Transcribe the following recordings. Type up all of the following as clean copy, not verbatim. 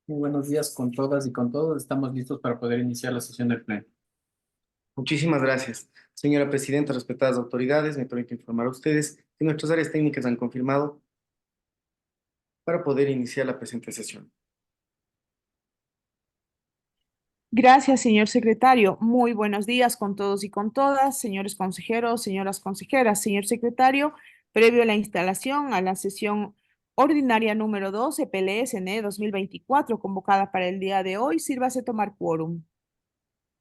Muy buenos días con todas y con todos. Estamos listos para poder iniciar la sesión del Pleno. Muchísimas gracias. Señora Presidenta, respetadas autoridades, me permito informar a ustedes que nuestras áreas técnicas han confirmado para poder iniciar la presente sesión. Gracias, señor secretario. Muy buenos días con todos y con todas, señores consejeros, señoras consejeras. Señor secretario, previo a la instalación a la sesión ordinaria número 12, PLSN 2024, convocada para el día de hoy, sírvase tomar quórum.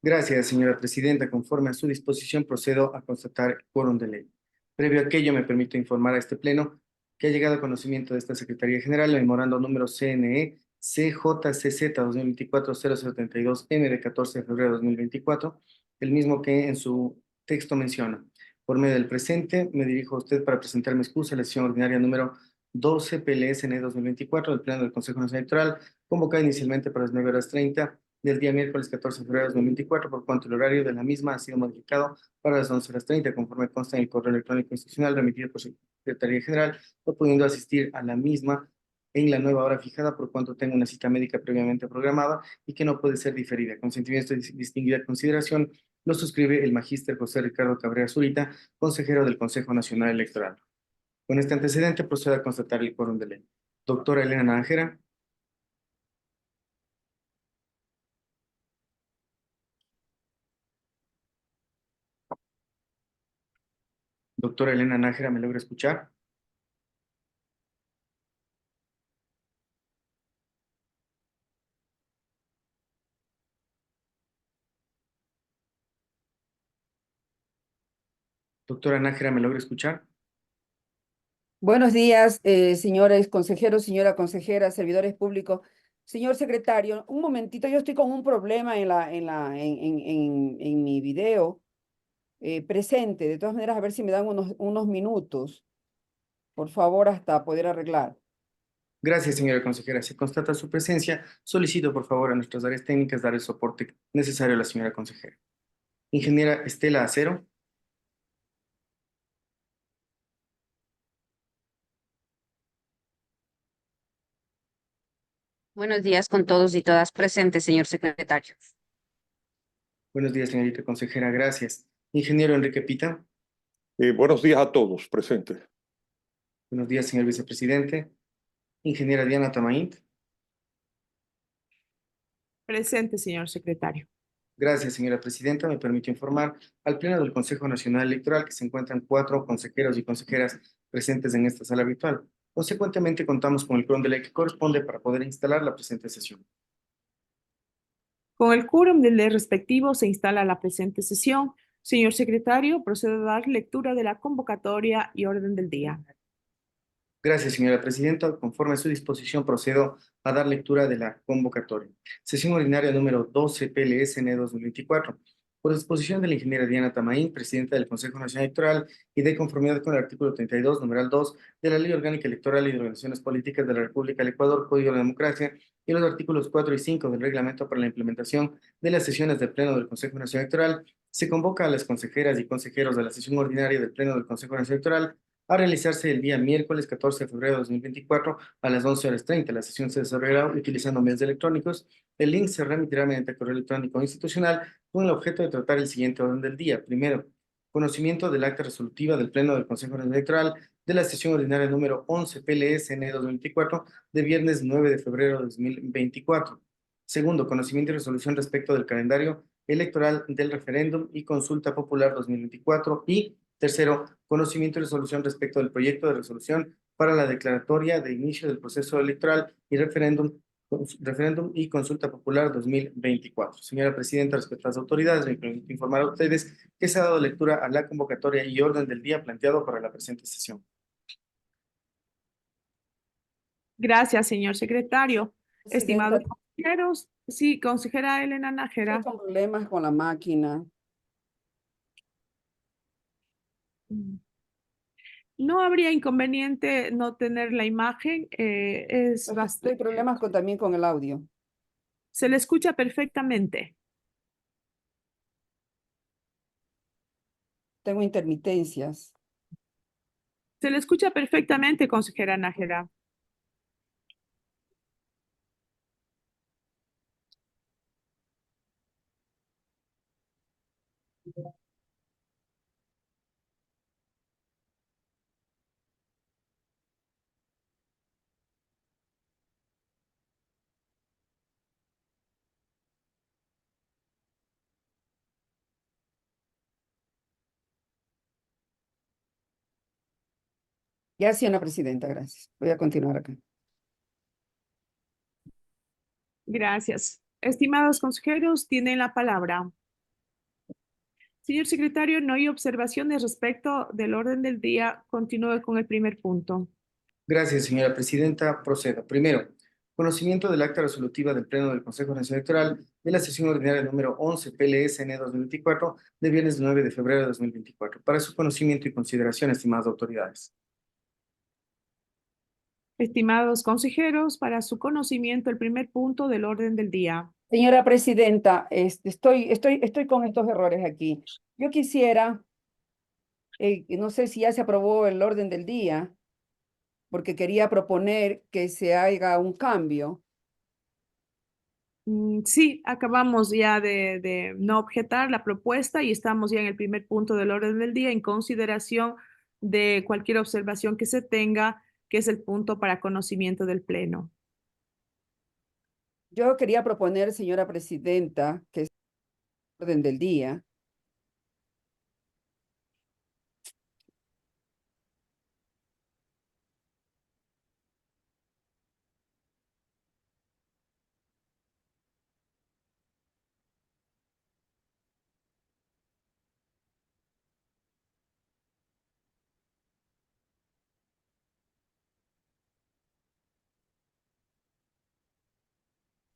Gracias, señora Presidenta. Conforme a su disposición, procedo a constatar el quórum de ley. Previo a aquello, me permito informar a este Pleno que ha llegado a conocimiento de esta Secretaría General el memorando número CNE CJCZ 2024-0032M de 14 de febrero de 2024, el mismo que en su texto menciona. Por medio del presente, me dirijo a usted para presentar mi excusa a la sesión ordinaria número 12 PLSN 2024 del Pleno del Consejo Nacional Electoral, convocada inicialmente para las 9:30 del día miércoles 14 de febrero de 2024, por cuanto el horario de la misma ha sido modificado para las 11:30, conforme consta en el correo electrónico institucional remitido por su Secretaría General, no pudiendo asistir a la misma en la nueva hora fijada, por cuanto tengo una cita médica previamente programada y que no puede ser diferida. Con sentimiento de distinguida consideración, lo suscribe el magíster José Ricardo Cabrera Zurita, consejero del Consejo Nacional Electoral. Con este antecedente, procedo a constatar el quórum de ley. Doctora Elena Nájera. Doctora Elena Nájera, ¿me logra escuchar? Doctora Nájera, ¿me logra escuchar? Buenos días, señores consejeros, señora consejera, servidores públicos. Señor secretario, un momentito, yo estoy con un problema en mi video presente. De todas maneras, a ver si me dan unos minutos, por favor, hasta poder arreglar. Gracias, señora consejera. Se constata su presencia. Solicito, por favor, a nuestras áreas técnicas dar el soporte necesario a la señora consejera. Ingeniera Estela Acero. Buenos días con todos y todas presentes, señor secretario. Buenos días, señorita consejera. Gracias. Ingeniero Enrique Pita. Buenos días a todos presentes. Buenos días, señor vicepresidente. Ingeniera Diana Tamaint. Presente, señor secretario. Gracias, señora presidenta. Me permito informar al Pleno del Consejo Nacional Electoral que se encuentran 4 consejeros y consejeras presentes en esta sala virtual. Consecuentemente, contamos con el quórum de ley que corresponde para poder instalar la presente sesión. Con el quórum del respectivo se instala la presente sesión. Señor secretario, procedo a dar lectura de la convocatoria y orden del día. Gracias, señora presidenta. Conforme a su disposición, procedo a dar lectura de la convocatoria. Sesión ordinaria número 12 PLSN 2024. Por disposición de la ingeniera Diana Tamaín, presidenta del Consejo Nacional Electoral, y de conformidad con el artículo 32, numeral 2, de la Ley Orgánica Electoral y de Organizaciones Políticas de la República del Ecuador, Código de la Democracia, y los artículos 4 y 5 del Reglamento para la implementación de las sesiones del Pleno del Consejo Nacional Electoral, se convoca a las consejeras y consejeros de la sesión ordinaria del Pleno del Consejo Nacional Electoral a realizarse el día miércoles 14 de febrero de 2024 a las 11:30. La sesión se desarrollará utilizando medios electrónicos. El link se remitirá mediante correo electrónico institucional con el objeto de tratar el siguiente orden del día. Primero, conocimiento del acta resolutiva del Pleno del Consejo Nacional Electoral de la sesión ordinaria número 11 PLSN 2024 de viernes 9 de febrero de 2024. Segundo, conocimiento y resolución respecto del calendario electoral del referéndum y consulta popular 2024. Y tercero, conocimiento y resolución respecto del proyecto de resolución para la declaratoria de inicio del proceso electoral y referéndum y consulta popular 2024. Señora Presidenta, respetadas autoridades, me permito informar a ustedes que se ha dado lectura a la convocatoria y orden del día planteado para la presente sesión. Gracias, señor secretario. Presidenta, Estimados consejeros, sí, consejera Elena estoy Nájera. con problemas con la máquina. No habría inconveniente no tener la imagen, es Estoy bastante, problemas también con el audio. se le escucha perfectamente. Tengo intermitencias. Se le escucha perfectamente, consejera Nájera. Ya, señora presidenta, gracias. Voy a continuar acá. Gracias. Estimados consejeros, tienen la palabra. Señor secretario, no hay observaciones respecto del orden del día. Continúe con el primer punto. Gracias, señora presidenta. Procedo. Primero, conocimiento del acta resolutiva del Pleno del Consejo Nacional Electoral de la sesión ordinaria número 11 PLSN 2024 de viernes 9 de febrero de 2024. Para su conocimiento y consideración, estimadas autoridades. Estimados consejeros, para su conocimiento, el primer punto del orden del día. Señora presidenta, estoy con estos errores aquí. Yo quisiera, no sé si ya se aprobó el orden del día, porque quería proponer que se haga un cambio. Sí, acabamos ya de no objetar la propuesta y estamos ya en el primer punto del orden del día en consideración de cualquier observación que se tenga, que es el punto para conocimiento del Pleno. Yo quería proponer, señora presidenta, que es el orden del día.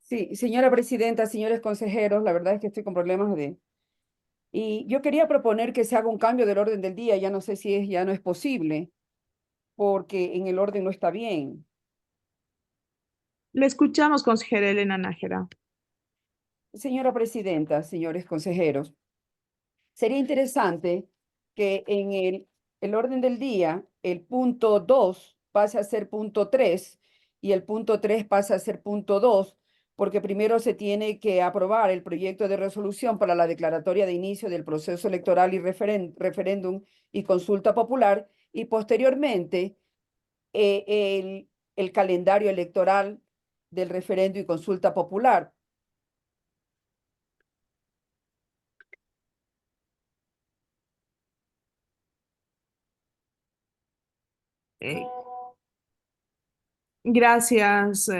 Sí, señora presidenta, señores consejeros, la verdad es que estoy con problemas de... Y yo quería proponer que se haga un cambio del orden del día, ya no sé si ya no es posible, porque en el orden no está bien. Le escuchamos, consejera Elena Nájera. Señora presidenta, señores consejeros, sería interesante que en el orden del día, el punto 2 pase a ser punto 3 y el punto 3 pase a ser punto 2, porque primero se tiene que aprobar el proyecto de resolución para la declaratoria de inicio del proceso electoral y referéndum y consulta popular, y posteriormente el calendario electoral del referéndum y consulta popular. Eh, Gracias,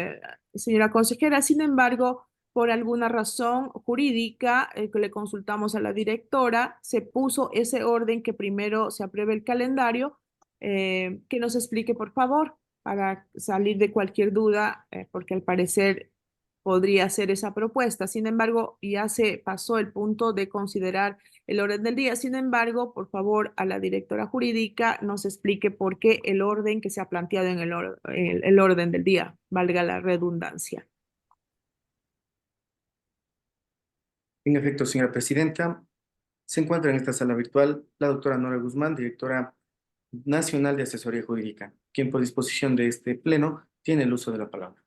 señora consejera. Sin embargo, por alguna razón jurídica que le consultamos a la directora, se puso ese orden que primero se apruebe el calendario. Que nos explique, por favor, para salir de cualquier duda, porque al parecer podría ser esa propuesta. Sin embargo, ya se pasó el punto de considerar el orden del día. Sin embargo, por favor, a la directora jurídica nos explique por qué el orden que se ha planteado en el orden del día, valga la redundancia. En efecto, señora presidenta, se encuentra en esta sala virtual la doctora Nora Guzmán, directora nacional de asesoría jurídica, quien por disposición de este pleno tiene el uso de la palabra.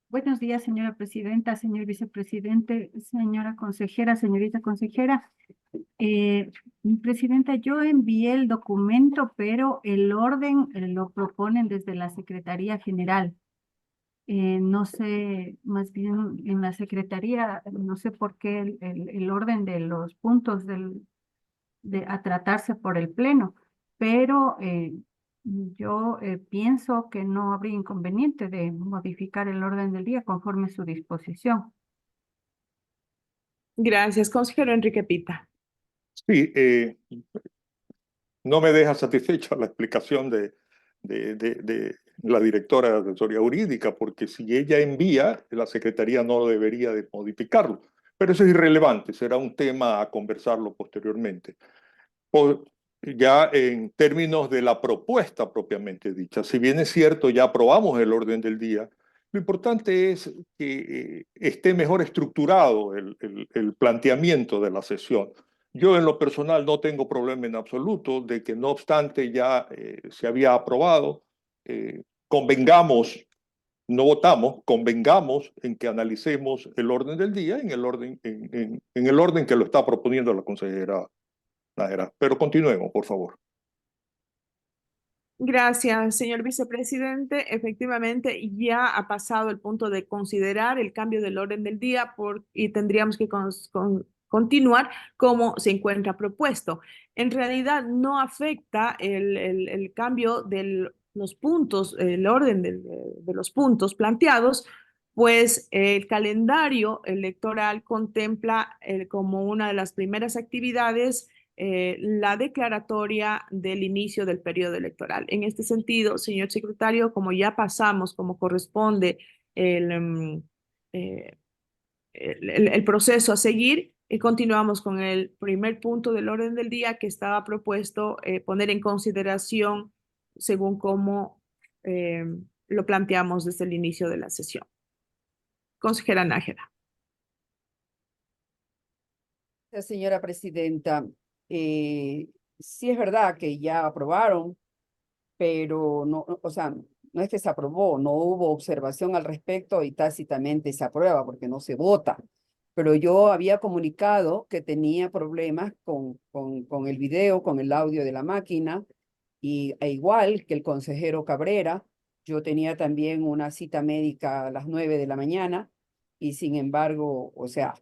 Buenos días, señora presidenta, señor vicepresidente, señora consejera, señorita consejera. Presidenta, yo envié el documento, pero el orden lo proponen desde la Secretaría General. No sé, más bien en la Secretaría, no sé por qué el orden de los puntos a tratarse por el Pleno, pero yo pienso que no habría inconveniente de modificar el orden del día conforme su disposición. Gracias, consejero Enrique Pita. Sí, no me deja satisfecha la explicación de la directora de asesoría jurídica, porque si ella envía, la Secretaría no debería de modificarlo. Pero eso es irrelevante, será un tema a conversarlo posteriormente. Ya en términos de la propuesta propiamente dicha, si bien es cierto, ya aprobamos el orden del día, lo importante es que esté mejor estructurado el planteamiento de la sesión. Yo en lo personal no tengo problema en absoluto de que no obstante ya se había aprobado, convengamos no votamos, convengamos en que analicemos el orden del día en el orden que lo está proponiendo la consejera Nájera. Pero continuemos, por favor. Gracias, señor vicepresidente. Efectivamente, ya ha pasado el punto de considerar el cambio del orden del día y tendríamos que continuar como se encuentra propuesto. En realidad no afecta el cambio de los puntos, el orden de los puntos planteados, pues el calendario electoral contempla como una de las primeras actividades la declaratoria del inicio del periodo electoral. En este sentido, señor secretario, como ya pasamos, como corresponde eh, el proceso a seguir, continuamos con el primer punto del orden del día que estaba propuesto poner en consideración según cómo lo planteamos desde el inicio de la sesión. Consejera Nájera. Señora presidenta, sí es verdad que ya aprobaron, pero o sea, no es que se aprobó, no hubo observación al respecto y tácitamente se aprueba porque no se vota. Pero yo había comunicado que tenía problemas con el video, con el audio de la máquina, e igual que el consejero Cabrera, yo tenía también una cita médica a las 9 de la mañana y sin embargo, o sea,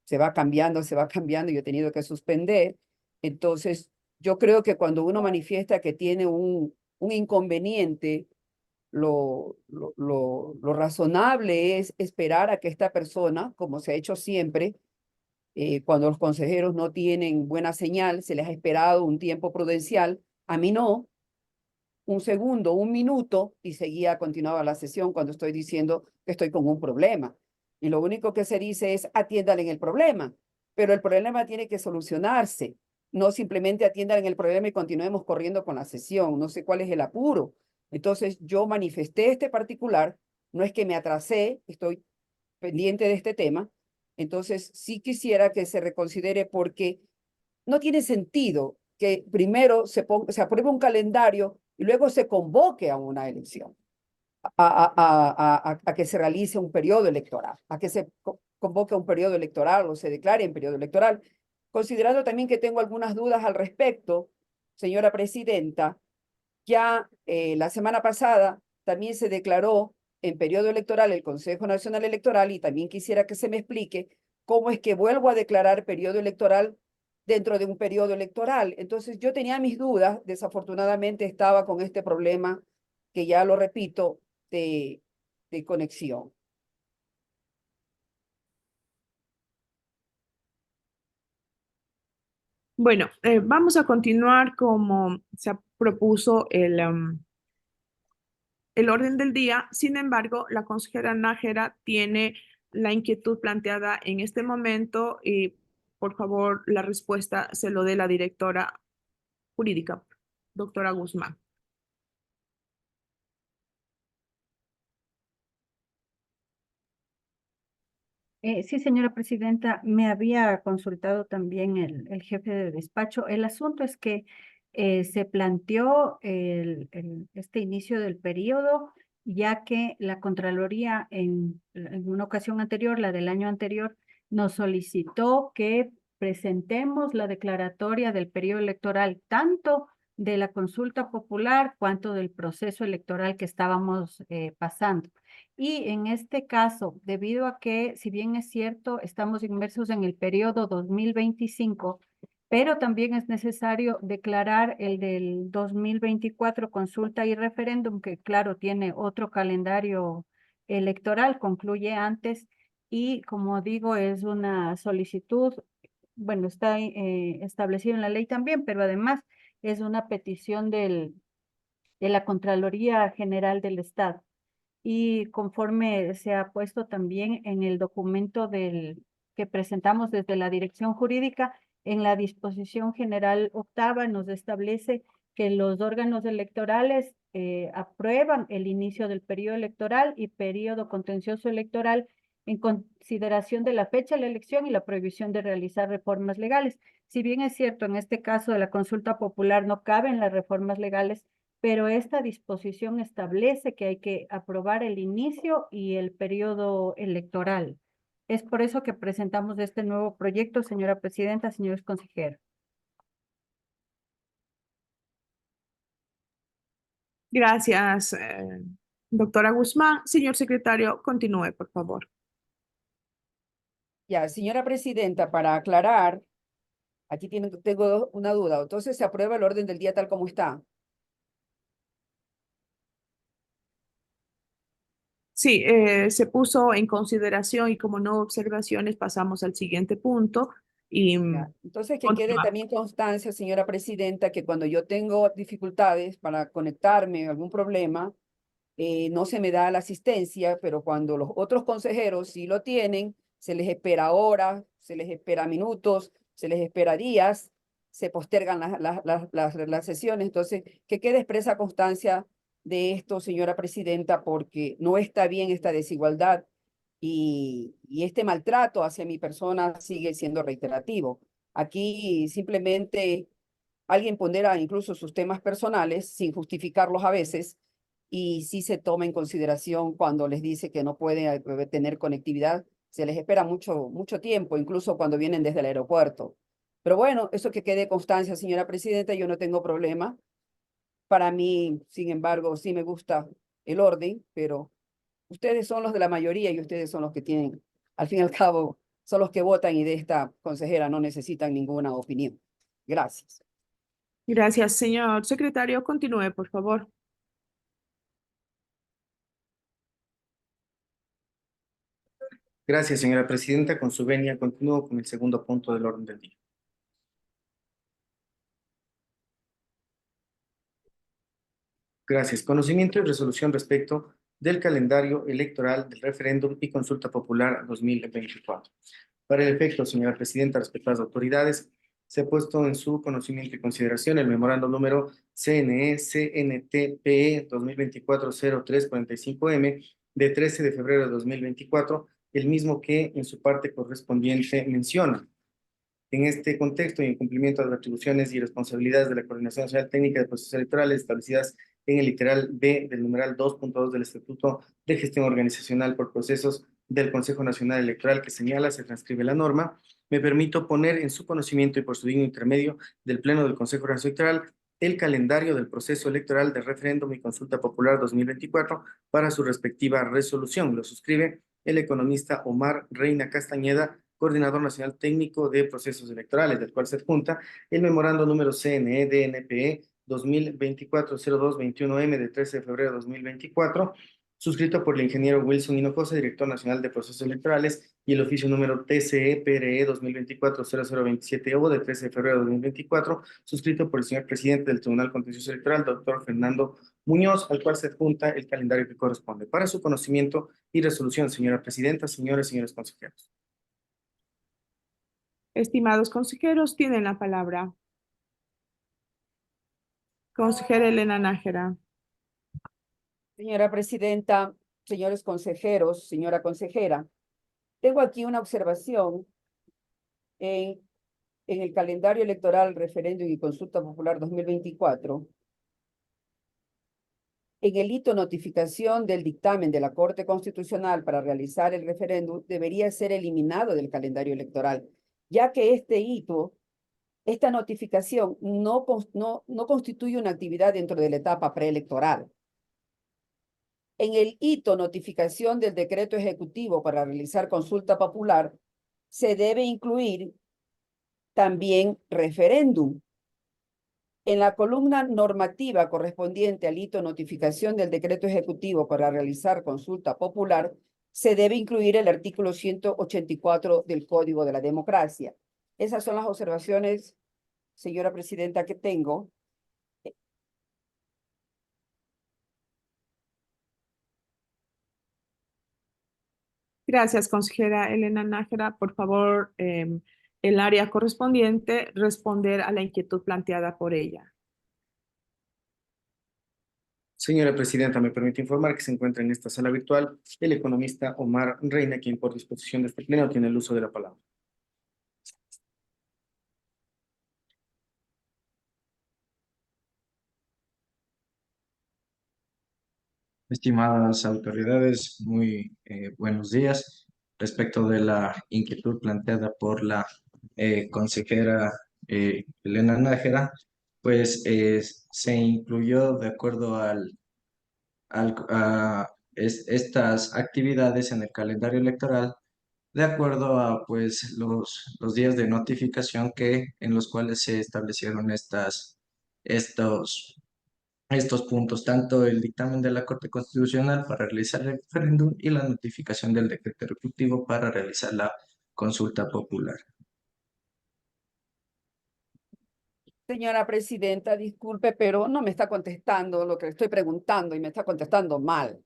se va cambiando, y yo he tenido que suspender. Entonces, yo creo que cuando uno manifiesta que tiene un inconveniente, lo razonable es esperar a que esta persona, como se ha hecho siempre, cuando los consejeros no tienen buena señal, se les ha esperado un tiempo prudencial, a mí no, un segundo, un minuto, y continuaba la sesión cuando estoy diciendo que estoy con un problema. Y lo único que se dice es atiendan en el problema, pero el problema tiene que solucionarse. No simplemente atiendan en el problema y continuemos corriendo con la sesión. No sé cuál es el apuro. Entonces yo manifesté este particular, no es que me atrasé, estoy pendiente de este tema. Entonces sí quisiera que se reconsidere porque no tiene sentido que primero se apruebe un calendario y luego se convoque a una elección, a que se realice un periodo electoral, a que se convoque a un periodo electoral o se declare en periodo electoral. Considerando también que tengo algunas dudas al respecto, señora presidenta, ya la semana pasada también se declaró en periodo electoral el Consejo Nacional Electoral y también quisiera que se me explique cómo es que vuelvo a declarar periodo electoral dentro de un periodo electoral. Entonces yo tenía mis dudas, desafortunadamente estaba con este problema que ya lo repito, de conexión. Bueno, vamos a continuar como se propuso el orden del día. Sin embargo, la consejera Nájera tiene la inquietud planteada en este momento y por favor la respuesta se lo dé la directora jurídica, doctora Guzmán. Sí, señora presidenta, me había consultado también el jefe de despacho. El asunto es que se planteó este inicio del periodo, ya que la Contraloría en una ocasión anterior, la del año anterior, nos solicitó que presentemos la declaratoria del periodo electoral, tanto de la consulta popular cuanto del proceso electoral que estábamos pasando. Y en este caso, debido a que, si bien es cierto, estamos inmersos en el periodo 2025, pero también es necesario declarar el del 2024 consulta y referéndum, que claro, tiene otro calendario electoral, concluye antes, y como digo, es una solicitud, bueno, está establecido en la ley también, pero además es una petición de la Contraloría General del Estado. Y conforme se ha puesto también en el documento que presentamos desde la Dirección Jurídica, en la disposición general octava nos establece que los órganos electorales aprueban el inicio del periodo electoral y periodo contencioso electoral en consideración de la fecha de la elección y la prohibición de realizar reformas legales. Si bien es cierto, en este caso de la consulta popular no caben las reformas legales, pero esta disposición establece que hay que aprobar el inicio y el periodo electoral. Es por eso que presentamos este nuevo proyecto, señora presidenta, señores consejeros. Gracias, doctora Guzmán. Señor secretario, continúe, por favor. Ya, señora presidenta, para aclarar, aquí tengo una duda. Entonces, ¿se aprueba el orden del día tal como está? Sí, se puso en consideración y como no hubo observaciones, pasamos al siguiente punto y Ya. Entonces, que quede continuamos. también constancia, señora presidenta, que cuando yo tengo dificultades para conectarme, algún problema, no se me da la asistencia, pero cuando los otros consejeros sí lo tienen, se les espera horas, se les espera minutos, se les espera días, se postergan las sesiones. Entonces, que quede expresa constancia de esto, señora presidenta, porque no está bien esta desigualdad y este maltrato hacia mi persona sigue siendo reiterativo. Aquí simplemente alguien pondera incluso sus temas personales sin justificarlos a veces y sí se toma en consideración cuando les dice que no pueden tener conectividad, se les espera mucho tiempo, incluso cuando vienen desde el aeropuerto. Pero bueno, eso que quede constancia, señora presidenta, yo no tengo problema. Para mí, sin embargo, sí me gusta el orden, pero ustedes son los de la mayoría y ustedes son los que tienen, al fin y al cabo, son los que votan y de esta consejera no necesitan ninguna opinión. Gracias. Gracias, señor secretario. Continúe, por favor. Gracias, señora presidenta. Con su venia, continúo con el segundo punto del orden del día. Gracias. Conocimiento y resolución respecto del calendario electoral del referéndum y consulta popular 2024. Para el efecto, señora presidenta, respetadas autoridades, se ha puesto en su conocimiento y consideración el memorando número CNE-CNTPE 2024-0345M de 13 de febrero de 2024, el mismo que en su parte correspondiente menciona. En este contexto y en cumplimiento de las atribuciones y responsabilidades de la Coordinación Nacional Técnica de Procesos Electorales establecidas en el literal B del numeral 2.2 del Estatuto de Gestión Organizacional por Procesos del Consejo Nacional Electoral que señala, se transcribe la norma, me permito poner en su conocimiento y por su digno intermedio del Pleno del Consejo Nacional Electoral el calendario del proceso electoral de referéndum y consulta popular 2024 para su respectiva resolución. Lo suscribe el economista Omar Reina Castañeda, Coordinador Nacional Técnico de Procesos Electorales, del cual se adjunta el memorando número CNE-DNPE 2024-0221M de 13 de febrero de 2024, suscrito por el ingeniero Wilson Hinojosa, Director Nacional de Procesos Electorales, y el oficio número TCE-PRE 2024-0027O de 13 de febrero de 2024, suscrito por el señor presidente del Tribunal Contencioso Electoral, doctor Fernando Muñoz, al cual se adjunta el calendario que corresponde. Para su conocimiento y resolución, señora presidenta, señores y señores consejeros. Estimados consejeros, tienen la palabra. Consejera Elena Nájera. Señora presidenta, señores consejeros, señora consejera, tengo aquí una observación en, en el calendario electoral, referéndum y consulta popular 2024. En el hito notificación del dictamen de la Corte Constitucional para realizar el referéndum debería ser eliminado del calendario electoral, ya que este hito, esta notificación no constituye una actividad dentro de la etapa preelectoral. En el hito notificación del decreto ejecutivo para realizar consulta popular, se debe incluir también referéndum. En la columna normativa correspondiente al hito notificación del decreto ejecutivo para realizar consulta popular, se debe incluir el artículo 184 del Código de la Democracia. Esas son las observaciones, señora presidenta, que tengo. Gracias, consejera Elena Nájera. Por favor, el área correspondiente responder a la inquietud planteada por ella. Señora presidenta, me permite informar que se encuentra en esta sala virtual el economista Omar Reina, quien por disposición de este pleno tiene el uso de la palabra. Estimadas autoridades, muy buenos días. Respecto de la inquietud planteada por la consejera Elena Nájera, pues se incluyó de acuerdo a estas actividades en el calendario electoral, de acuerdo a pues los días de notificación en los cuales se establecieron estos estos puntos, tanto el dictamen de la Corte Constitucional para realizar el referéndum y la notificación del decreto ejecutivo para realizar la consulta popular. Señora presidenta, disculpe, pero no me está contestando lo que le estoy preguntando y me está contestando mal.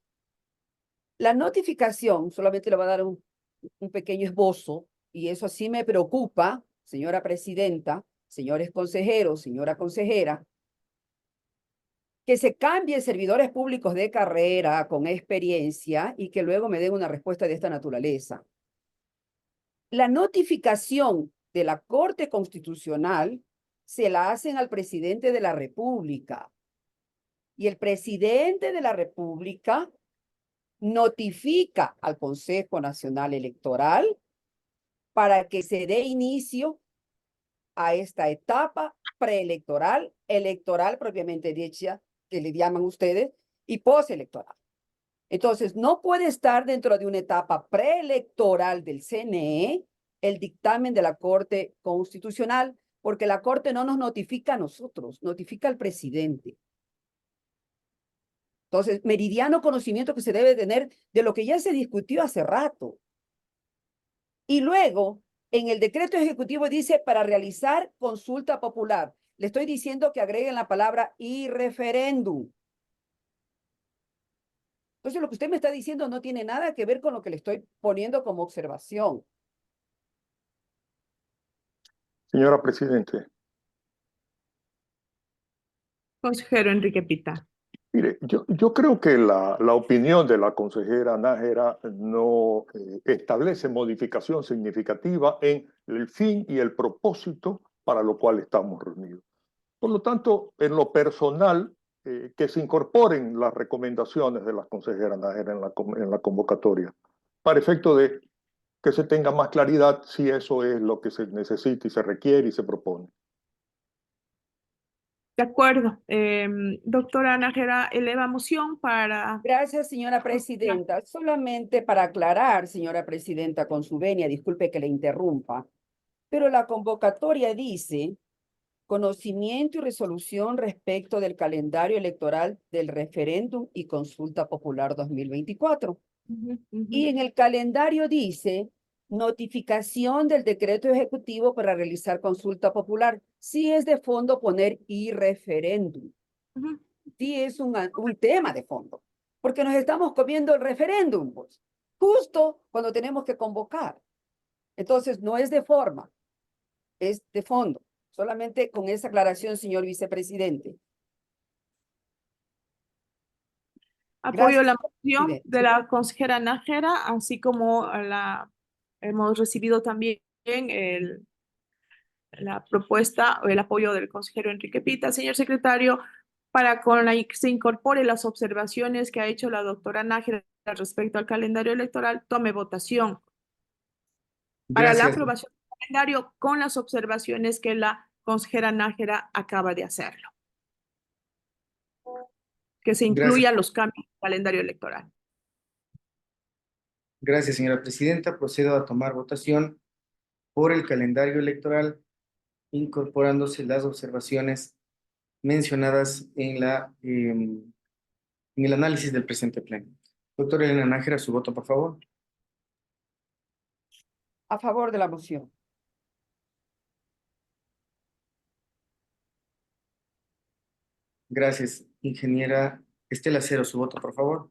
La notificación, solamente le va a dar un pequeño esbozo, y eso sí me preocupa, señora presidenta, señores consejeros, señora consejera, que se cambien servidores públicos de carrera con experiencia y que luego me den una respuesta de esta naturaleza. La notificación de la Corte Constitucional se la hacen al presidente de la República. Y el presidente de la República notifica al Consejo Nacional Electoral para que se dé inicio a esta etapa preelectoral, electoral propiamente dicha, que le llaman ustedes, y postelectoral. Entonces, no puede estar dentro de una etapa preelectoral del CNE el dictamen de la Corte Constitucional, porque la Corte no nos notifica a nosotros, notifica al presidente. Entonces, meridiano conocimiento que se debe tener de lo que ya se discutió hace rato. Y luego, en el decreto ejecutivo dice para realizar consulta popular. Le estoy diciendo que agreguen la palabra y referéndum. Entonces, lo que usted me está diciendo no tiene nada que ver con lo que le estoy poniendo como observación. Señora Presidente, Consejero Enrique Pita. mire, yo creo que la opinión de la consejera Nájera no establece modificación significativa en el fin y el propósito para lo cual estamos reunidos. Por lo tanto, en lo personal, que se incorporen las recomendaciones de la consejera Nájera en la convocatoria, para efecto de que se tenga más claridad si eso es lo que se necesita y se requiere y se propone. De acuerdo. Doctora Nájera, eleva moción para... Gracias, señora presidenta. Solamente para aclarar, señora presidenta, con su venia, disculpe que le interrumpa, pero la convocatoria dice conocimiento y resolución respecto del calendario electoral del referéndum y consulta popular 2024. Y en el calendario dice notificación del decreto ejecutivo para realizar consulta popular. Sí es de fondo poner y referéndum. Sí es un tema de fondo, porque nos estamos comiendo el referéndum, pues, justo cuando tenemos que convocar. Entonces, no es de forma, es de fondo. Solamente con esa aclaración, señor vicepresidente. Apoyo Gracias, la moción presidente. de la consejera Nájera, así como hemos recibido también la propuesta o el apoyo del consejero Enrique Pita. Señor secretario, para que se incorpore las observaciones que ha hecho la doctora Nájera respecto al calendario electoral, tome votación para la Gracias. aprobación del calendario con las observaciones que la consejera Nájera acaba de hacerlo. Que se incluyan los cambios del calendario electoral. Gracias, señora presidenta. Procedo a tomar votación por el calendario electoral, incorporándose las observaciones mencionadas en el análisis del presente pleno. Doctora Elena Nájera, su voto, por favor. A favor de la moción. Gracias, ingeniera Estela Cero, su voto, por favor.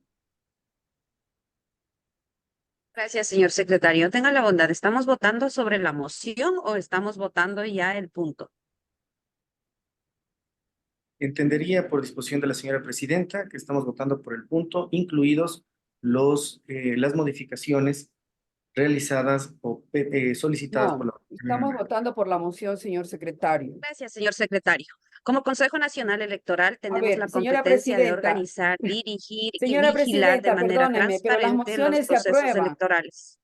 Gracias, señor secretario. Tenga la bondad, ¿estamos votando sobre la moción o estamos votando ya el punto? Entendería por disposición de la señora presidenta que estamos votando por el punto, incluidos las modificaciones realizadas o solicitadas por No, la... estamos votando por la moción, señor secretario. Gracias, señor secretario. Como Consejo Nacional Electoral tenemos ver, la señora competencia de presidenta. organizar, dirigir y Señora vigilar de presidenta, manera perdóneme, pero las transparente los mociones se procesos aprueban. electorales.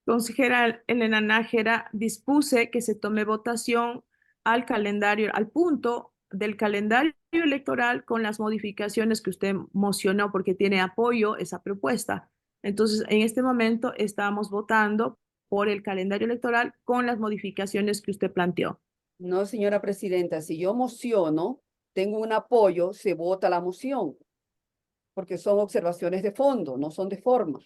Consejera Elena Nájera, dispuse que se tome votación al calendario, al punto del calendario electoral con las modificaciones que usted mocionó porque tiene apoyo esa propuesta. Entonces, en este momento estamos votando por el calendario electoral con las modificaciones que usted planteó. No, señora presidenta, si yo mociono, tengo un apoyo, se vota la moción, porque son observaciones de fondo, no son de forma.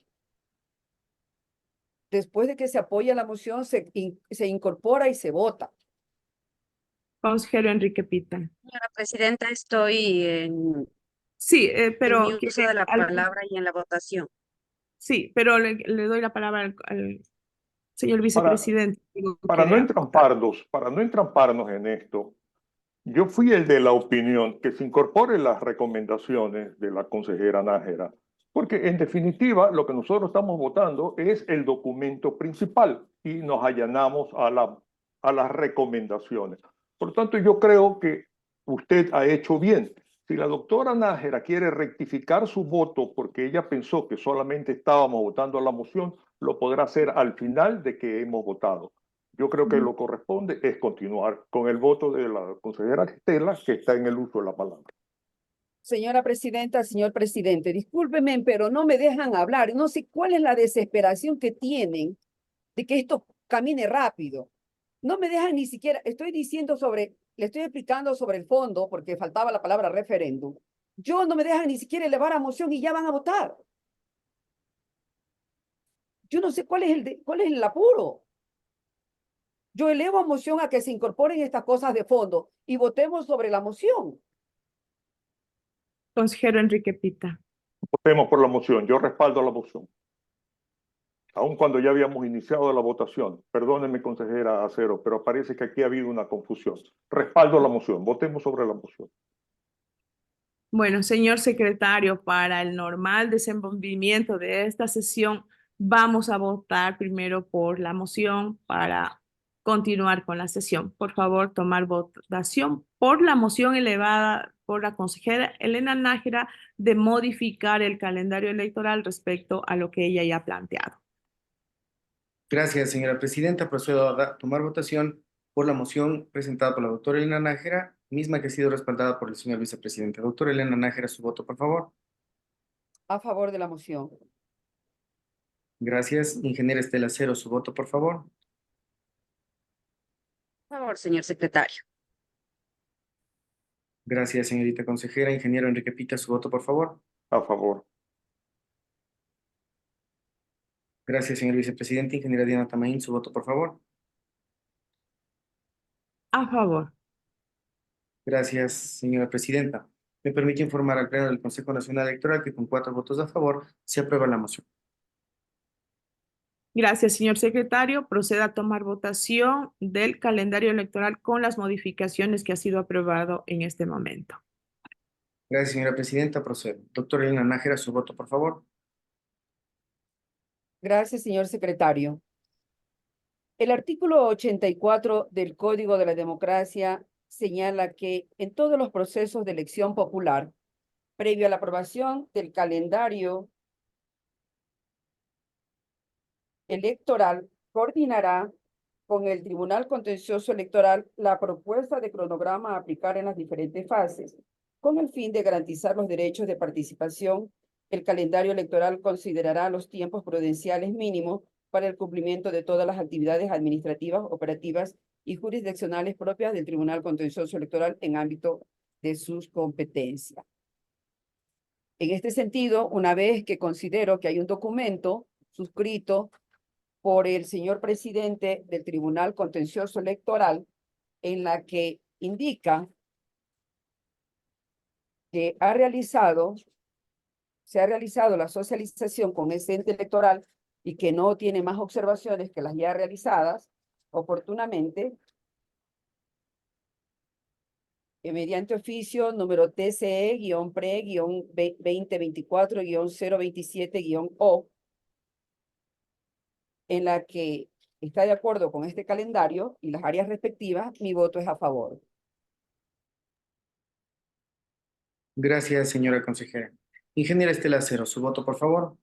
Después de que se apoya la moción, se incorpora y se vota. Consejero Enrique Pita. Señora Presidenta, estoy en Sí, mi pero uso de la palabra y en la votación. sí, pero le doy la palabra al señor Para, vicepresidente. Digo, para no quiere aportar. para no entramparnos en esto, yo fui el de la opinión que se incorporen las recomendaciones de la consejera Nájera, porque en definitiva lo que nosotros estamos votando es el documento principal y nos allanamos a las recomendaciones. Por lo tanto, yo creo que usted ha hecho bien. Si la doctora Nájera quiere rectificar su voto porque ella pensó que solamente estábamos votando a la moción, lo podrá hacer al final de que hemos votado. Yo creo que lo corresponde es continuar con el voto de la consejera Estela, que está en el uso de la palabra. Señora presidenta, señor presidente, discúlpeme, pero no me dejan hablar. No sé cuál es la desesperación que tienen de que esto camine rápido. No me dejan ni siquiera, le estoy explicando sobre el fondo, porque faltaba la palabra referéndum. Yo no me dejan ni siquiera elevar a moción y ya van a votar. Yo no sé cuál es el apuro. Yo elevo a moción a que se incorporen estas cosas de fondo y votemos sobre la moción. Consejero Enrique Pita. Votemos por la moción. Yo respaldo la moción. Aun cuando ya habíamos iniciado la votación. Perdóneme, consejera Acero, pero parece que aquí ha habido una confusión. Respaldo la moción. Votemos sobre la moción. Bueno, señor secretario, para el normal desenvolvimiento de esta sesión, vamos a votar primero por la moción para continuar con la sesión. Por favor, tomar votación por la moción elevada por la consejera Elena Nájera de modificar el calendario electoral respecto a lo que ella ya ha planteado. Gracias, señora presidenta. Procedo a tomar votación por la moción presentada por la doctora Elena Nájera, misma que ha sido respaldada por el señor vicepresidente. Doctora Elena Nájera, su voto, por favor. A favor de la moción. Gracias. Ingeniera Estela Acero, su voto, por favor. Por favor, señor secretario. Gracias, señorita consejera. Ingeniero Enrique Pita, su voto, por favor. A favor. Gracias, señor vicepresidente. Ingeniera Diana Tamaín, su voto, por favor. A favor. Gracias, señora presidenta. Me permite informar al Pleno del Consejo Nacional Electoral que con 4 votos a favor se aprueba la moción. Gracias, señor secretario. Proceda a tomar votación del calendario electoral con las modificaciones que ha sido aprobado en este momento. Gracias, señora presidenta. Procedo. Doctora Elena Nájera, su voto, por favor. Gracias, señor secretario. El artículo 84 del Código de la Democracia señala que en todos los procesos de elección popular, previo a la aprobación del calendario electoral, coordinará con el Tribunal Contencioso Electoral la propuesta de cronograma a aplicar en las diferentes fases, con el fin de garantizar los derechos de participación. El calendario electoral considerará los tiempos prudenciales mínimos para el cumplimiento de todas las actividades administrativas, operativas y jurisdiccionales propias del Tribunal Contencioso Electoral en ámbito de sus competencias. En este sentido, una vez que considero que hay un documento suscrito por el señor presidente del Tribunal Contencioso Electoral en la que indica que se ha realizado la socialización con ese ente electoral y que no tiene más observaciones que las ya realizadas oportunamente, mediante oficio número TCE-PRE-2024-027-O, en la que está de acuerdo con este calendario y las áreas respectivas, mi voto es a favor. Gracias, señora consejera. Ingeniera Estela Acero, su voto, por favor.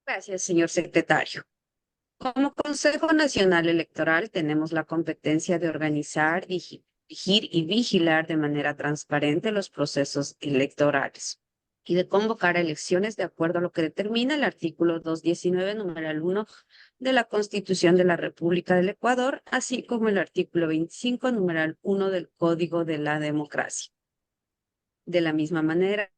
Gracias, señor secretario. Como Consejo Nacional Electoral tenemos la competencia de organizar, dirigir y vigilar de manera transparente los procesos electorales y de convocar a elecciones de acuerdo a lo que determina el artículo 219, numeral 1 de la Constitución de la República del Ecuador, así como el artículo 25, numeral 1 del Código de la Democracia. De la misma manera,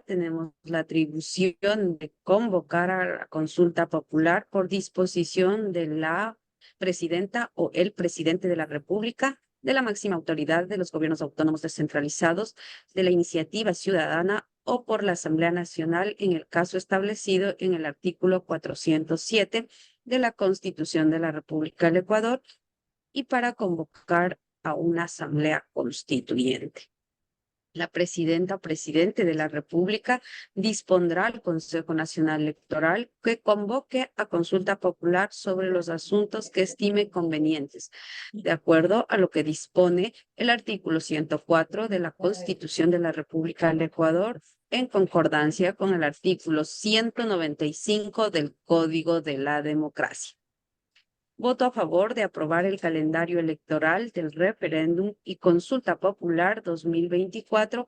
tenemos la atribución de convocar a la consulta popular por disposición de la presidenta o el presidente de la República, de la máxima autoridad de los gobiernos autónomos descentralizados, de la iniciativa ciudadana o por la Asamblea Nacional en el caso establecido en el artículo 407 de la Constitución de la República del Ecuador y para convocar a una asamblea constituyente. La presidenta o presidente de la República dispondrá al Consejo Nacional Electoral que convoque a consulta popular sobre los asuntos que estime convenientes, de acuerdo a lo que dispone el artículo 104 de la Constitución de la República del Ecuador, en concordancia con el artículo 195 del Código de la Democracia. Voto a favor de aprobar el calendario electoral del referéndum y consulta popular 2024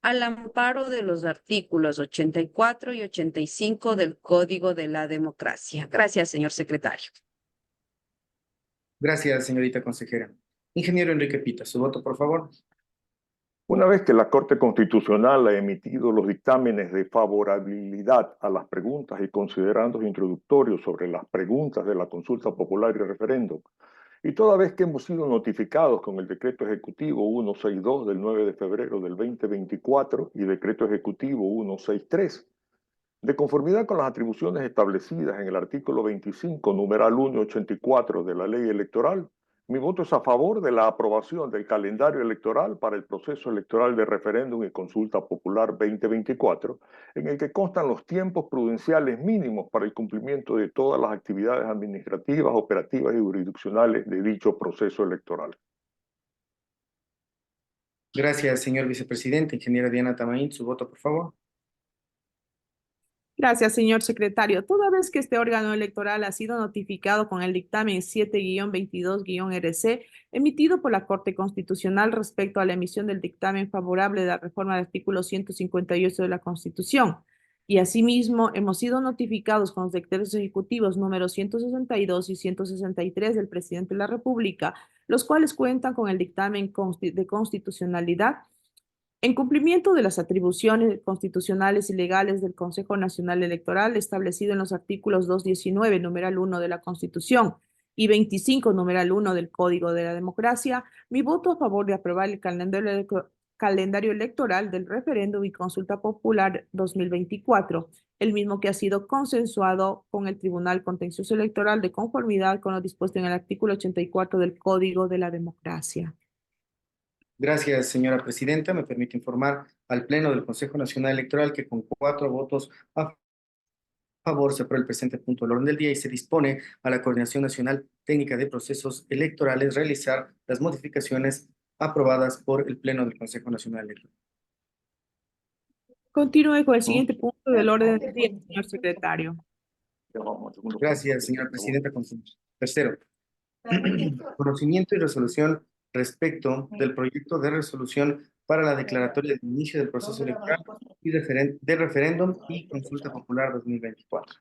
al amparo de los artículos 84 y 85 del Código de la Democracia. Gracias, señor secretario. Gracias, señorita consejera. Ingeniero Enrique Pita, su voto, por favor. Una vez que la Corte Constitucional ha emitido los dictámenes de favorabilidad a las preguntas y considerandos introductorios sobre las preguntas de la consulta popular y referéndum, y toda vez que hemos sido notificados con el Decreto Ejecutivo 162 del 9 de febrero del 2024 y Decreto Ejecutivo 163, de conformidad con las atribuciones establecidas en el artículo 25, numeral 184 de la Ley Electoral, mi voto es a favor de la aprobación del calendario electoral para el proceso electoral de referéndum y consulta popular 2024, en el que constan los tiempos prudenciales mínimos para el cumplimiento de todas las actividades administrativas, operativas y jurisdiccionales de dicho proceso electoral. Gracias, señor vicepresidente. Ingeniera Diana Tamaín, su voto, por favor. Gracias, señor secretario. Toda vez que este órgano electoral ha sido notificado con el dictamen 7-22-RC emitido por la Corte Constitucional respecto a la emisión del dictamen favorable de la reforma del artículo 158 de la Constitución, y asimismo hemos sido notificados con los decretos ejecutivos números 162 y 163 del presidente de la República, los cuales cuentan con el dictamen de constitucionalidad. En cumplimiento de las atribuciones constitucionales y legales del Consejo Nacional Electoral establecido en los artículos 219, numeral 1 de la Constitución y 25, numeral 1 del Código de la Democracia, mi voto a favor de aprobar el calendario electoral del referéndum y consulta popular 2024, el mismo que ha sido consensuado con el Tribunal Contencioso Electoral de conformidad con lo dispuesto en el artículo 84 del Código de la Democracia. Gracias, señora presidenta. Me permite informar al Pleno del Consejo Nacional Electoral que con 4 votos a favor se aprueba el presente punto del orden del día y se dispone a la Coordinación Nacional Técnica de Procesos Electorales realizar las modificaciones aprobadas por el Pleno del Consejo Nacional Electoral. Continúe con el siguiente punto del orden del día, señor secretario. Gracias, señora presidenta. Tercero, conocimiento y resolución respecto del proyecto de resolución para la declaratoria del inicio del proceso electoral y de referéndum y consulta popular 2024.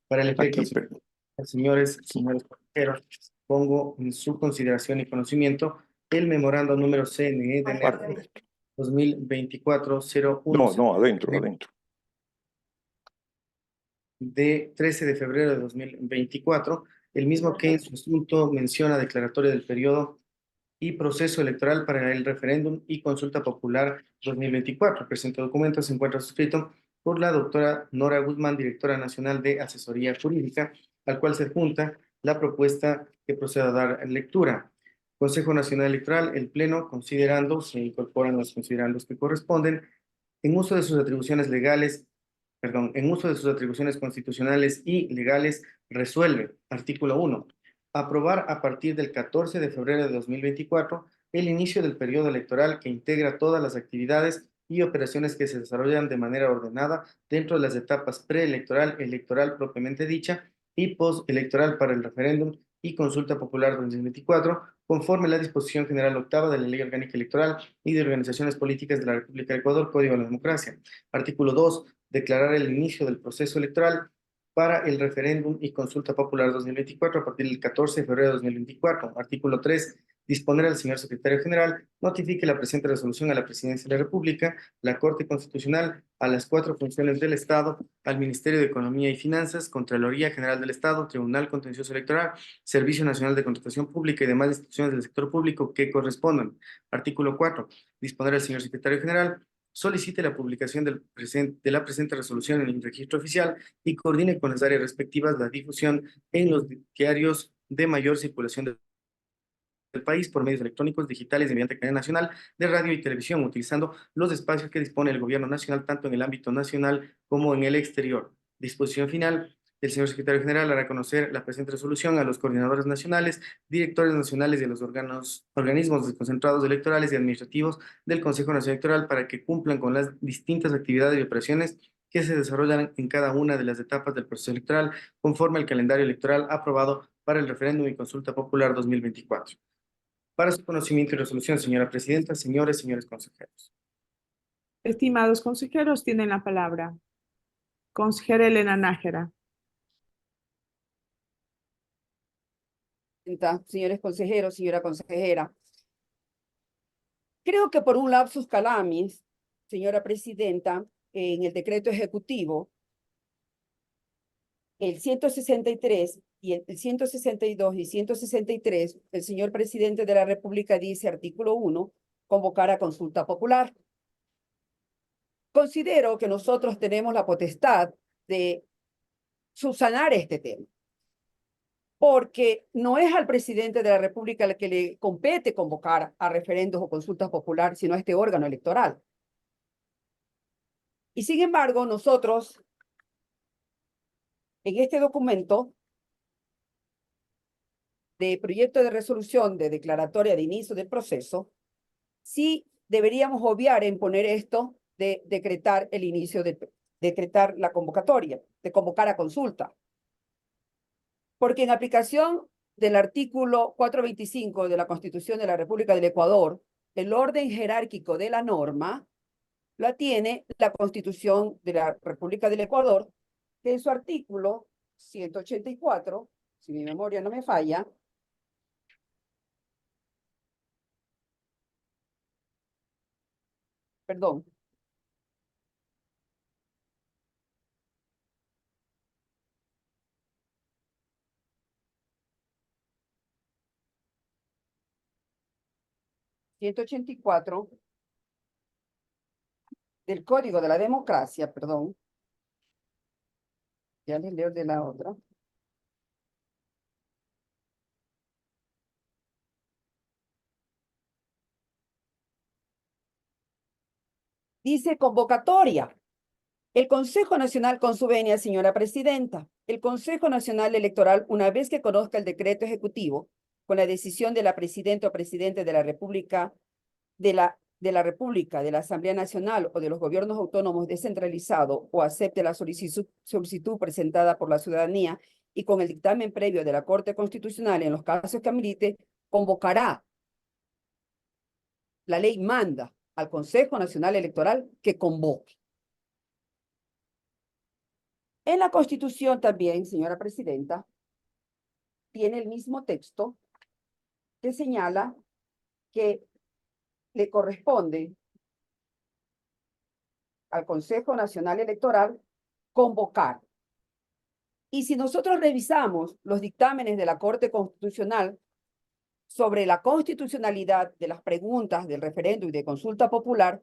Para el efecto, señores consejeros, pongo en su consideración y conocimiento el memorando número CNE de 2024-01. No, adentro. De 13 de febrero de 2024, el mismo que en su asunto menciona declaratoria del periodo y proceso electoral para el referéndum y consulta popular 2024. El presente documento se encuentra suscrito por la doctora Nora Guzmán, directora nacional de Asesoría Jurídica, al cual se junta la propuesta que procedo a dar lectura. Consejo Nacional Electoral, el Pleno, considerando, se incorporan los considerandos que corresponden, en uso de sus atribuciones constitucionales y legales, resuelve, artículo 1, aprobar a partir del 14 de febrero de 2024 el inicio del periodo electoral que integra todas las actividades y operaciones que se desarrollan de manera ordenada dentro de las etapas preelectoral, electoral propiamente dicha y postelectoral para el referéndum y consulta popular 2024, conforme a la disposición general octava de la Ley Orgánica Electoral y de Organizaciones Políticas de la República de Ecuador, Código de la Democracia. Artículo 2. Declarar el inicio del proceso electoral para el referéndum y consulta popular 2024 a partir del 14 de febrero de 2024. Artículo 3. Disponer al señor secretario general notifique la presente resolución a la Presidencia de la República, la Corte Constitucional, a las 4 funciones del Estado, al Ministerio de Economía y Finanzas, Contraloría General del Estado, Tribunal Contencioso Electoral, Servicio Nacional de Contratación Pública y demás instituciones del sector público que correspondan. Artículo 4. Disponer al señor secretario general solicite la publicación de la presente resolución en el registro oficial y coordine con las áreas respectivas la difusión en los diarios de mayor circulación del país por medios electrónicos, digitales y mediante cadena nacional de radio y televisión, utilizando los espacios que dispone el gobierno nacional tanto en el ámbito nacional como en el exterior. Disposición final. El señor secretario general hará conocer la presente resolución a los coordinadores nacionales, directores nacionales de los organismos desconcentrados electorales y administrativos del Consejo Nacional Electoral para que cumplan con las distintas actividades y operaciones que se desarrollan en cada una de las etapas del proceso electoral, conforme al calendario electoral aprobado para el referéndum y consulta popular 2024. Para su conocimiento y resolución, señora presidenta, señores, señores consejeros. Estimados consejeros, tienen la palabra. Consejera Elena Nájera. Señores consejeros, señora consejera. Creo que por un lapsus calamis, señora presidenta, en el decreto ejecutivo, el 163 y el 162 y 163, el señor presidente de la República dice, artículo 1, convocar a consulta popular. Considero que nosotros tenemos la potestad de subsanar este tema, porque no es al presidente de la República al que le compete convocar a referendos o consultas populares, sino a este órgano electoral. Y sin embargo, nosotros, en este documento de proyecto de resolución de declaratoria de inicio del proceso, sí deberíamos obviar en poner esto de decretar el inicio decretar la convocatoria, de convocar a consulta. Porque en aplicación del artículo 425 de la Constitución de la República del Ecuador, el orden jerárquico de la norma la tiene la Constitución de la República del Ecuador, que en su artículo 184, si mi memoria no me falla, perdón, del Código de la Democracia, perdón, ya les leo de la otra. Dice convocatoria. El Consejo Nacional con su venia, señora presidenta. El Consejo Nacional Electoral, una vez que conozca el decreto ejecutivo, con la decisión de la presidenta o presidente de la República, de la Asamblea Nacional o de los gobiernos autónomos descentralizados o acepte la solicitud presentada por la ciudadanía y con el dictamen previo de la Corte Constitucional en los casos que amerite, convocará. La ley manda al Consejo Nacional Electoral que convoque. En la Constitución también, señora presidenta, tiene el mismo texto que señala que le corresponde al Consejo Nacional Electoral convocar. Y si nosotros revisamos los dictámenes de la Corte Constitucional sobre la constitucionalidad de las preguntas del referéndum y de consulta popular,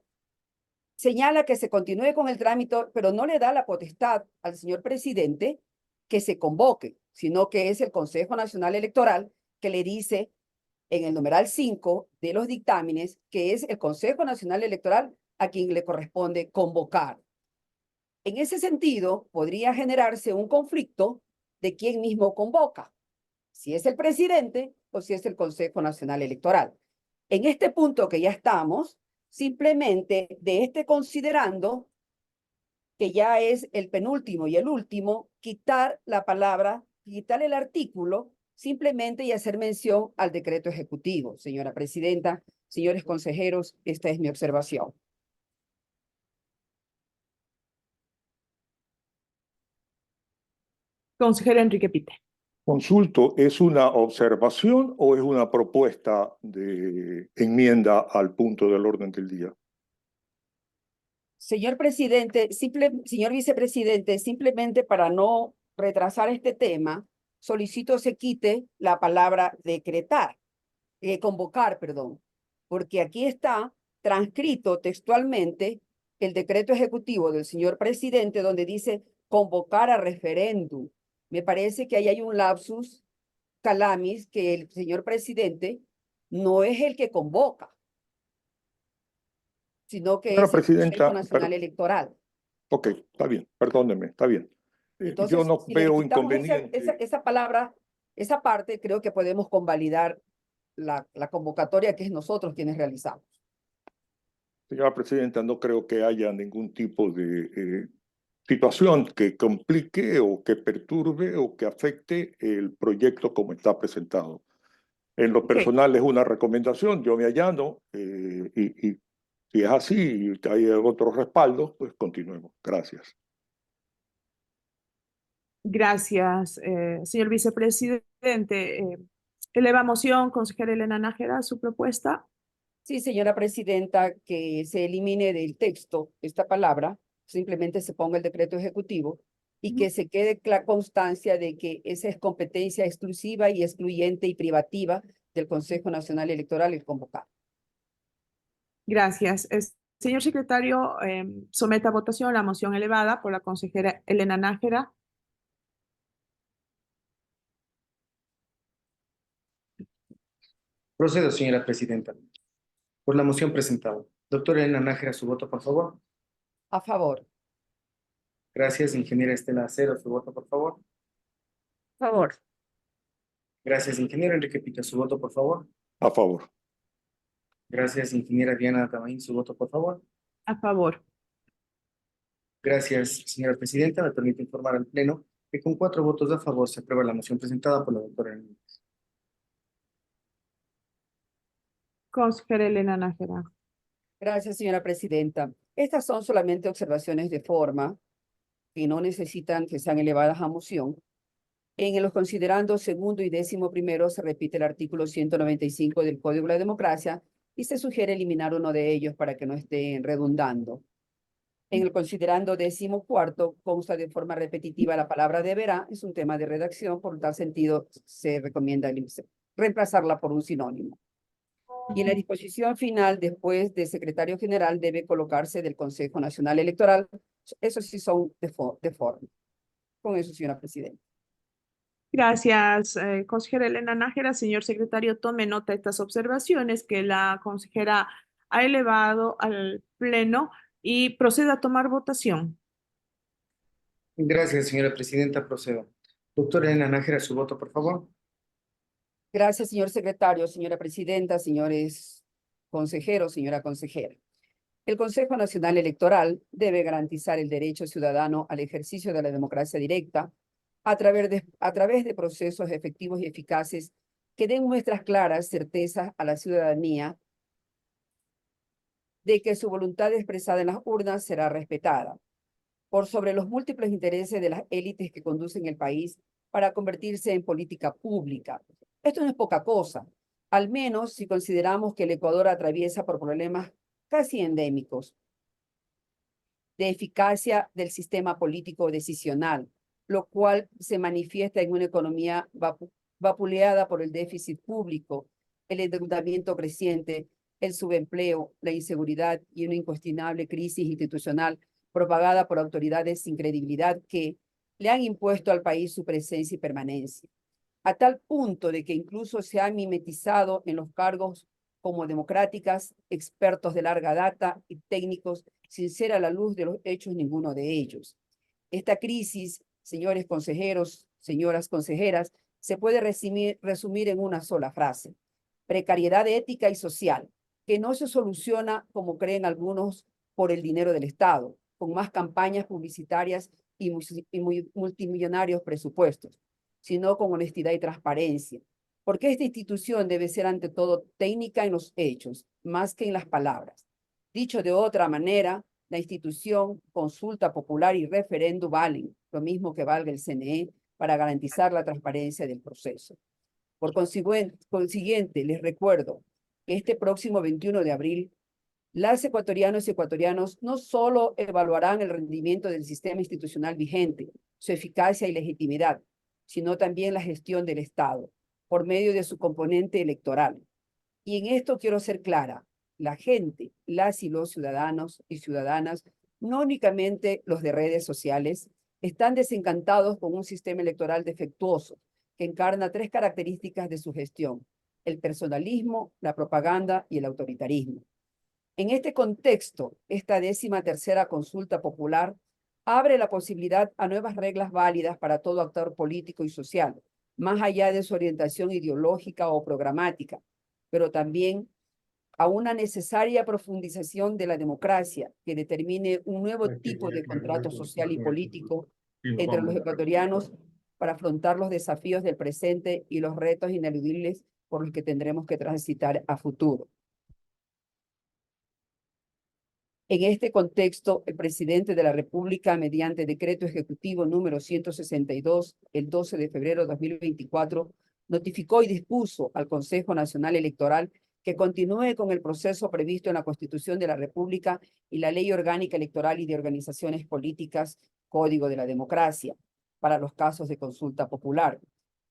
señala que se continúe con el trámite, pero no le da la potestad al señor presidente que se convoque, sino que es el Consejo Nacional Electoral que le dice en el numeral 5 de los dictámenes que es el Consejo Nacional Electoral a quien le corresponde convocar. En ese sentido, podría generarse un conflicto de quién mismo convoca. si es el presidente o si es el Consejo Nacional Electoral. En este punto que ya estamos, simplemente de este considerando, que ya es el penúltimo y el último, quitar la palabra, quitar el artículo, simplemente y hacer mención al decreto ejecutivo. Señora presidenta, señores consejeros, esta es mi observación. Consejero Enrique Pite. Consulto, ¿es una observación o es una propuesta de enmienda al punto del orden del día? Señor presidente, señor vicepresidente, simplemente para no retrasar este tema, solicito se quite la palabra decretar, convocar, perdón, porque aquí está transcrito textualmente el decreto ejecutivo del señor presidente donde dice convocar a referéndum. Me parece que ahí hay un lapsus calamis que el señor presidente no es el que convoca, sino que Señora es el Consejo Presidenta, Nacional Electoral. ok, está bien, perdóneme, está bien. Yo Entonces, no si le veo quitamos inconveniente. esa palabra, esa parte, creo que podemos convalidar la convocatoria que es nosotros quienes realizamos. Señora Presidenta, no creo que haya ningún tipo de situación que complique o que perturbe o que afecte el proyecto como está presentado. En lo Ok. personal es una recomendación, yo me allano y si es así y hay otros respaldos, pues continuemos. Gracias. Gracias, señor vicepresidente. Eleva moción, consejera Elena Nájera, su propuesta. Sí, señora presidenta, que se elimine del texto esta palabra, simplemente se ponga el decreto ejecutivo y que se quede la constancia de que esa es competencia exclusiva y excluyente y privativa del Consejo Nacional Electoral el convocar. Gracias. Señor secretario, someta a votación la moción elevada por la consejera Elena Nájera. Procedo, señora presidenta. Por la moción presentada. Doctora Elena Nájera, su voto, por favor. A favor. Gracias, ingeniera Estela Acero, su voto, por favor. Favor. Gracias, ingeniero Enrique Pita, su voto, por favor. A favor. Gracias, ingeniera Diana Tamaín, su voto, por favor. A favor. Gracias, señora presidenta. Me permite informar al Pleno que con 4 votos a favor se aprueba la moción presentada por la doctora Elena. Consejera Elena Nájera. Gracias, señora presidenta. Estas son solamente observaciones de forma que no necesitan que sean elevadas a moción. En los considerandos segundo y 11º se repite el artículo 195 del Código de la Democracia y se sugiere eliminar uno de ellos para que no estén redundando. En el considerando 14º consta de forma repetitiva la palabra deberá, es un tema de redacción, por tal sentido se recomienda reemplazarla por un sinónimo. Y en la disposición final, después de secretario general, debe colocarse del Consejo Nacional Electoral. Eso sí son de forma. Con eso, señora presidenta. Gracias, consejera Elena Nájera. Señor secretario, tome nota de estas observaciones que la consejera ha elevado al Pleno y proceda a tomar votación. Gracias, señora presidenta. Procedo. Doctora Elena Nájera, su voto, por favor. Gracias, señor secretario, señora presidenta, señores consejeros, señora consejera. El Consejo Nacional Electoral debe garantizar el derecho ciudadano al ejercicio de la democracia directa a través de procesos efectivos y eficaces que den muestras claras, certezas a la ciudadanía de que su voluntad expresada en las urnas será respetada, por sobre los múltiples intereses de las élites que conducen el país para convertirse en política pública. Esto no es poca cosa, al menos si consideramos que el Ecuador atraviesa por problemas casi endémicos de eficacia del sistema político decisional, lo cual se manifiesta en una economía vapuleada por el déficit público, el endeudamiento creciente, el subempleo, la inseguridad y una incuestionable crisis institucional propagada por autoridades sin credibilidad que le han impuesto al país su presencia y permanencia, a tal punto de que incluso se han mimetizado en los cargos como democráticas, expertos de larga data y técnicos sin ser a la luz de los hechos ninguno de ellos. Esta crisis, señores consejeros, señoras consejeras, se puede resumir en una sola frase: precariedad ética y social, que no se soluciona, como creen algunos, por el dinero del Estado, con más campañas publicitarias y multimillonarios presupuestos, sino con honestidad y transparencia, porque esta institución debe ser ante todo técnica en los hechos, más que en las palabras. Dicho de otra manera, la institución, consulta popular y referendo valen lo mismo que valga el CNE para garantizar la transparencia del proceso. Por consiguiente, les recuerdo que este próximo 21 de abril, las ecuatorianas y ecuatorianos no solo evaluarán el rendimiento del sistema institucional vigente, su eficacia y legitimidad, sino también la gestión del Estado, por medio de su componente electoral. Y en esto quiero ser clara: la gente, las y los ciudadanos y ciudadanas, no únicamente los de redes sociales, están desencantados con un sistema electoral defectuoso que encarna 3 características de su gestión: el personalismo, la propaganda y el autoritarismo. En este contexto, esta 13ª consulta popular abre la posibilidad a nuevas reglas válidas para todo actor político y social, más allá de su orientación ideológica o programática, pero también a una necesaria profundización de la democracia que determine un nuevo tipo de contrato social y político entre los ecuatorianos para afrontar los desafíos del presente y los retos ineludibles por los que tendremos que transitar a futuro. En este contexto, el presidente de la República, mediante decreto ejecutivo número 162, el 12 de febrero de 2024, notificó y dispuso al Consejo Nacional Electoral que continúe con el proceso previsto en la Constitución de la República y la Ley Orgánica Electoral y de Organizaciones Políticas, Código de la Democracia, para los casos de consulta popular.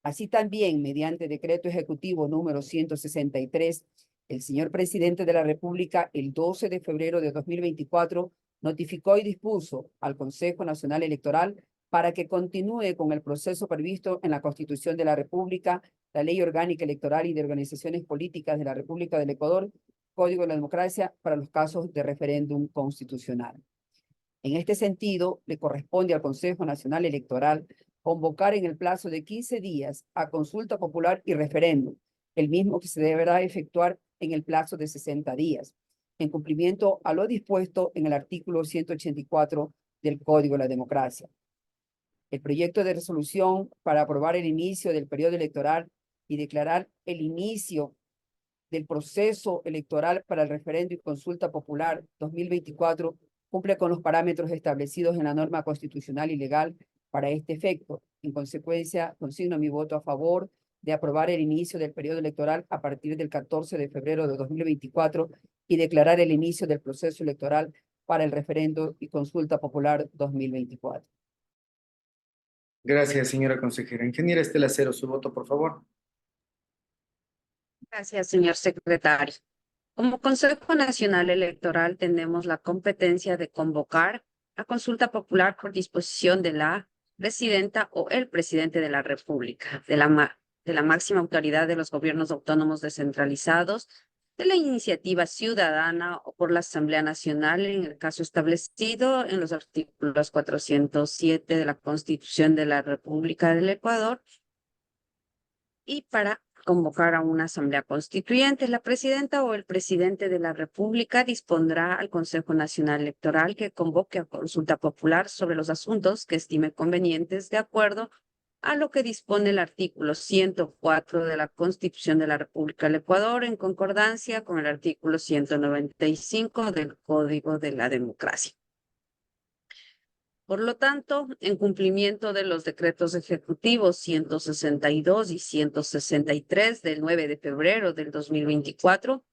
Así también, mediante decreto ejecutivo número 163, el señor presidente de la República, el 12 de febrero de 2024, notificó y dispuso al Consejo Nacional Electoral para que continúe con el proceso previsto en la Constitución de la República, la Ley Orgánica Electoral y de Organizaciones Políticas de la República del Ecuador, Código de la Democracia, para los casos de referéndum constitucional. En este sentido, le corresponde al Consejo Nacional Electoral convocar en el plazo de 15 días a consulta popular y referéndum, el mismo que se deberá efectuar en el plazo de 60 días, en cumplimiento a lo dispuesto en el artículo 184 del Código de la Democracia. El proyecto de resolución para aprobar el inicio del periodo electoral y declarar el inicio del proceso electoral para el referendo y consulta popular 2024 cumple con los parámetros establecidos en la norma constitucional y legal para este efecto. En consecuencia, consigno mi voto a favor de aprobar el inicio del periodo electoral a partir del 14 de febrero de 2024 y declarar el inicio del proceso electoral para el referendo y consulta popular 2024. Gracias, señora consejera. Ingeniera Estela Cero, su voto, por favor. Gracias, señor secretario. Como Consejo Nacional Electoral tenemos la competencia de convocar a consulta popular por disposición de la presidenta o el presidente de la República, de la máxima autoridad de los gobiernos autónomos descentralizados, de la iniciativa ciudadana o por la Asamblea Nacional en el caso establecido en los artículos 407 de la Constitución de la República del Ecuador, y para convocar a una asamblea constituyente, la presidenta o el presidente de la República dispondrá al Consejo Nacional Electoral que convoque a consulta popular sobre los asuntos que estime convenientes de acuerdo a lo que dispone el artículo 104 de la Constitución de la República del Ecuador en concordancia con el artículo 195 del Código de la Democracia. Por lo tanto, en cumplimiento de los decretos ejecutivos 162 y 163 del 9 de febrero del 2024,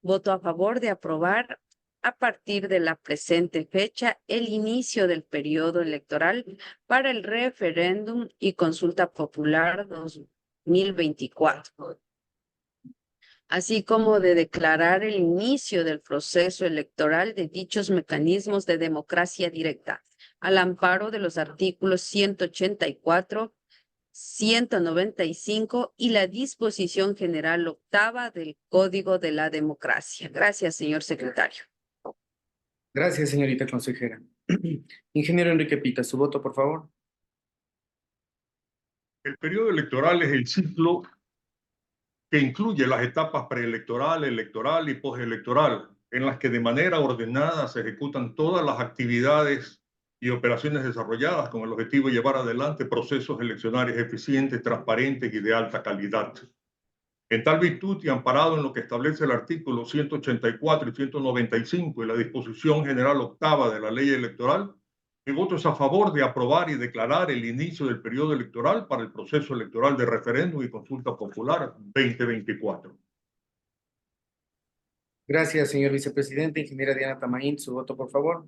voto a favor de aprobar a partir de la presente fecha el inicio del periodo electoral para el referéndum y consulta popular 2024, así como de declarar el inicio del proceso electoral de dichos mecanismos de democracia directa, al amparo de los artículos 184, 195 y la disposición general octava del Código de la Democracia. Gracias, señor secretario. Gracias, señorita consejera. Ingeniero Enrique Pita, su voto, por favor. El periodo electoral es el ciclo que incluye las etapas preelectoral, electoral y postelectoral, en las que de manera ordenada se ejecutan todas las actividades y operaciones desarrolladas con el objetivo de llevar adelante procesos eleccionarios eficientes, transparentes y de alta calidad. En tal virtud y amparado en lo que establece el artículo 184 y 195 y la disposición general octava de la ley electoral, mi voto es a favor de aprobar y declarar el inicio del periodo electoral para el proceso electoral de referéndum y consulta popular 2024. Gracias, señor vicepresidente. Ingeniera Diana Tamaín, su voto, por favor.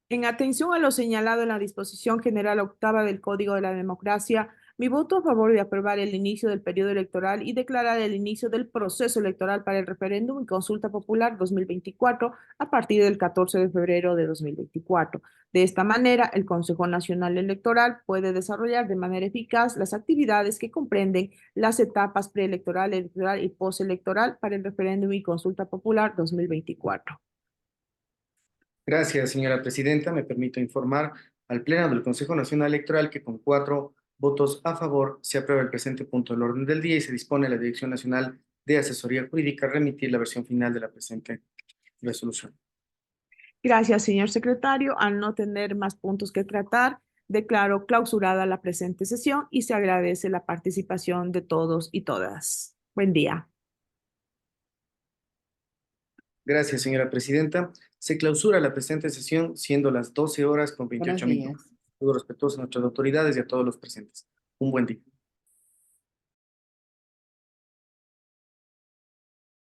En atención a lo señalado en la disposición general octava del Código de la Democracia, mi voto a favor de aprobar el inicio del periodo electoral y declarar el inicio del proceso electoral para el referéndum y consulta popular 2024 a partir del 14 de febrero de 2024. De esta manera, el Consejo Nacional Electoral puede desarrollar de manera eficaz las actividades que comprenden las etapas preelectoral, electoral y postelectoral para el referéndum y consulta popular 2024. Gracias, señora presidenta. Me permito informar al Pleno del Consejo Nacional Electoral que con 4 votos a favor se aprueba el presente punto del orden del día y se dispone a la Dirección Nacional de Asesoría Jurídica a remitir la versión final de la presente resolución. Gracias, señor secretario. Al no tener más puntos que tratar, declaro clausurada la presente sesión y se agradece la participación de todos y todas. Buen día. Gracias, señora presidenta. Se clausura la presente sesión siendo las 12 horas con 28 Buenos minutos. días. Saludo respetuoso a nuestras autoridades y a todos los presentes. Un buen día.